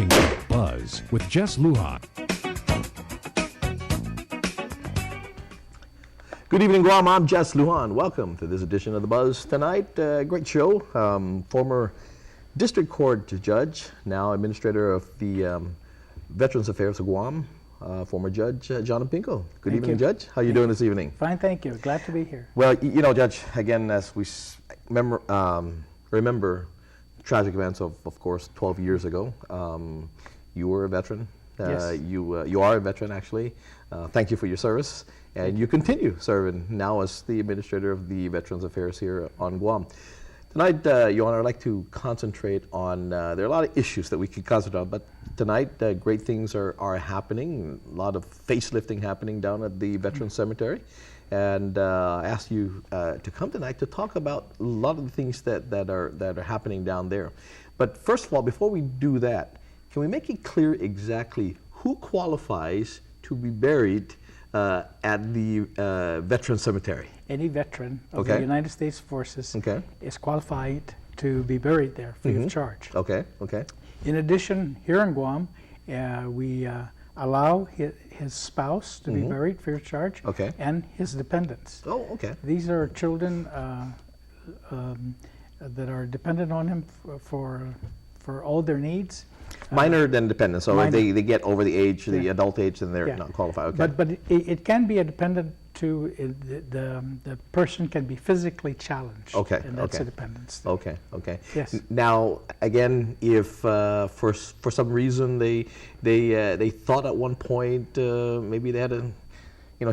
Buzz with Jess Lujan. Good evening, Guam. I'm Jess Lujan. Welcome to this edition of The Buzz. Tonight, great show. Former District Court Judge, now Administrator of the Veterans Affairs of Guam, former Judge John Pinko. Good evening, Judge. How are you doing this evening? Fine, thank you. Glad to be here. Well, you know, Judge, again, as we remember tragic events of course, 12 years ago. You were a veteran. Yes. You are a veteran, actually. Thank you for your service. And you continue serving now as the Administrator of the Veterans Affairs here on Guam. Tonight, Your Honor, I'd like to concentrate on, there are a lot of issues that we can concentrate on, but tonight, great things are happening. A lot of facelifting happening down at the Veterans Cemetery. And I asked you to come tonight to talk about a lot of the things that are happening down there. But first of all, before we do that, can we make it clear exactly who qualifies to be buried at the Veterans Cemetery? Any veteran of the United States Forces is qualified to be buried there free of charge. Okay. In addition, here in Guam, we allow his spouse to be buried free of charge and his dependents. Oh, okay. These are children that are dependent on him for all their needs. Minor than dependent, so if they get over the age, the adult age, then they're not qualified. Okay. But it can be a dependent to the person can be physically challenged. Okay. And that's a dependence. Okay. Yes. Now, again, if for some reason they thought at one point maybe they had a,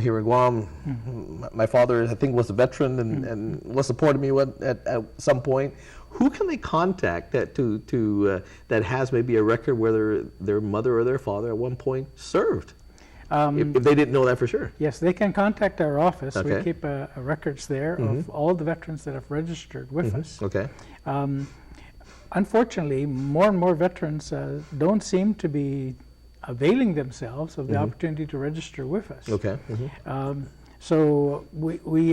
here in Guam, my father I think was a veteran and was supporting me at some point. Who can they contact that that has maybe a record whether their mother or their father at one point served? If they didn't know that for sure. Yes, they can contact our office. Okay. We keep records there of all the veterans that have registered with us. Okay. Unfortunately, more and more veterans don't seem to be availing themselves of the opportunity to register with us. Okay. So we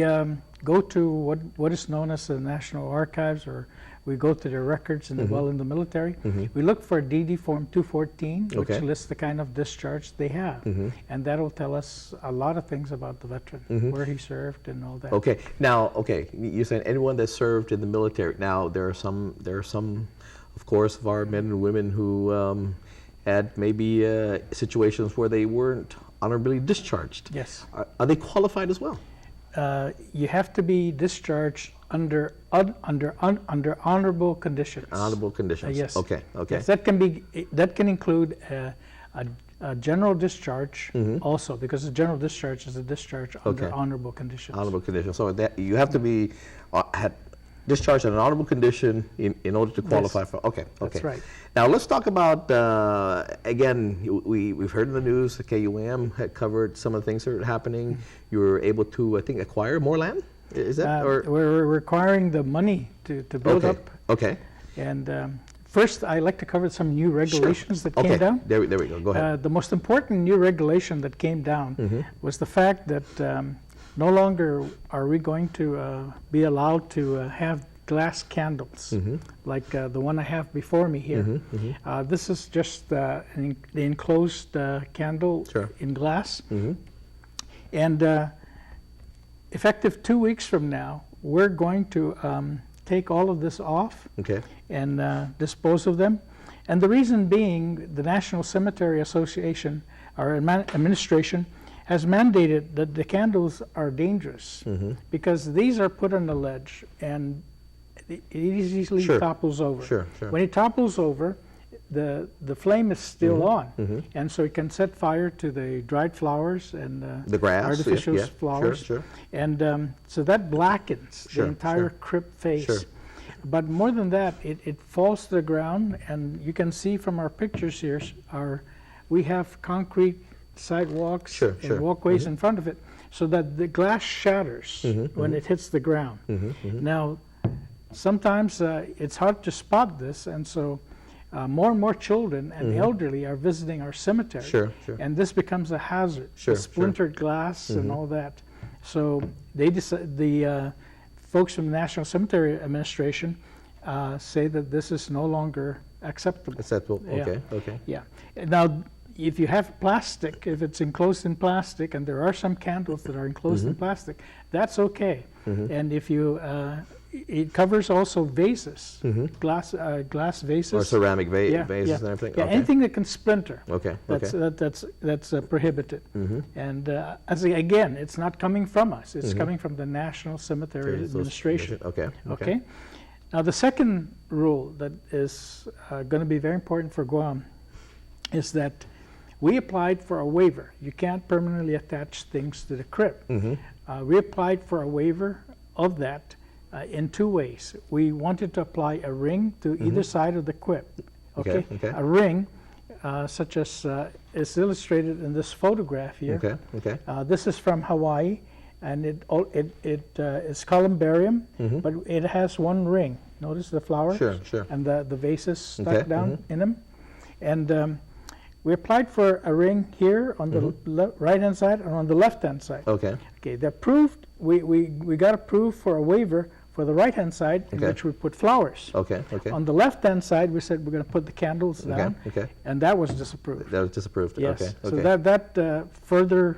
go to what is known as the National Archives, or we go to their records in the military. We look for DD Form 214, which lists the kind of discharge they have. And that'll tell us a lot of things about the veteran, where he served and all that. Okay. Now, you're saying anyone that served in the military. Now, there are some, of course, of our men and women who had maybe situations where they weren't honorably discharged. Yes. Are they qualified as well? You have to be discharged under honorable conditions. Honorable conditions. Yes. Okay. Yes, that can include a general discharge also, because a general discharge is a discharge under honorable conditions. Honorable conditions. So that you have to be discharged in an honorable condition in order to qualify for. Okay. That's right. Now let's talk about again. We've heard in the news that KUAM had covered some of the things that are happening. You were able to, I think, acquire more land. Is that we're requiring the money to build up? Okay. And first, I'd like to cover some new regulations that came down. There we go. Go ahead. The most important new regulation that came down was the fact that no longer are we going to be allowed to have glass candles like the one I have before me here. This is just the enclosed candle in glass. And effective 2 weeks from now, we're going to take all of this off and dispose of them. And the reason being, the National Cemetery Association, our administration, has mandated that the candles are dangerous because these are put on the ledge and it easily topples over. When it topples over, the flame is still on, and so it can set fire to the dried flowers and the grass, artificial flowers, and so that blackens the entire crypt face. But more than that, it falls to the ground, and you can see from our pictures here, we have concrete sidewalks and walkways in front of it, so that the glass shatters when it hits the ground. Now, sometimes it's hard to spot this, and so more and more children and elderly are visiting our cemetery, and this becomes a hazard. Splintered glass and all that. So the folks from the National Cemetery Administration say that this is no longer acceptable. Acceptable. Yeah. Okay. Okay. Yeah. Now, if you have plastic, if it's enclosed in plastic, and there are some candles that are enclosed in plastic, that's okay. And if you, it covers also vases, glass vases. Or ceramic Yeah, vases and everything. Yeah, Okay. anything that can splinter. Okay. That's Okay. that's prohibited. And again, it's not coming from us. It's coming from the National Cemetery Administration. Okay. Okay. Now, the second rule that is going to be very important for Guam is that we applied for a waiver. You can't permanently attach things to the crypt. We applied for a waiver of that in two ways. We wanted to apply a ring to either side of the crypt. Okay. A ring, such as is illustrated in this photograph here. Okay. Okay. This is from Hawaii, and it is columbarium, but it has one ring. Notice the flowers. Sure. And the vases stuck down in them. And we applied for a ring here on the right-hand side and on the left-hand side. Okay. Okay, they approved, we got approved for a waiver for the right-hand side in which we put flowers. Okay. Okay. On the left-hand side, we said we're going to put the candles down. Okay. And that was disapproved. That was disapproved. Yes. Okay. So Okay. that further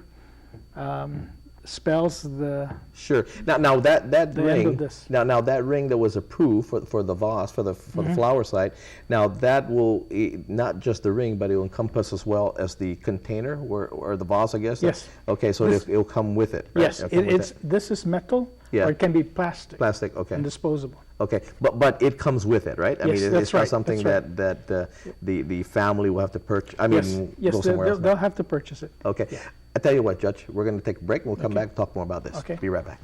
spells the Sure. Now that the ring. end of this. Now that ring that was approved for the vase for the flower side. Now that will not just the ring, but it will encompass as well as the container or the vase, I guess. Yes. Okay. So it'll come with it. Right? Yes. It'll come with It's this is metal, Yeah. or it can be plastic. plastic. Okay. And disposable. Okay, but it comes with it, right? I Yes, mean, that's it's not right, something that's right. that the family will have to purchase. I mean, Yes. go somewhere else. They'll have to purchase it. Okay. Yeah. I tell you what, Judge, we're going to take a break and we'll come back and talk more about this. Okay. Be right back.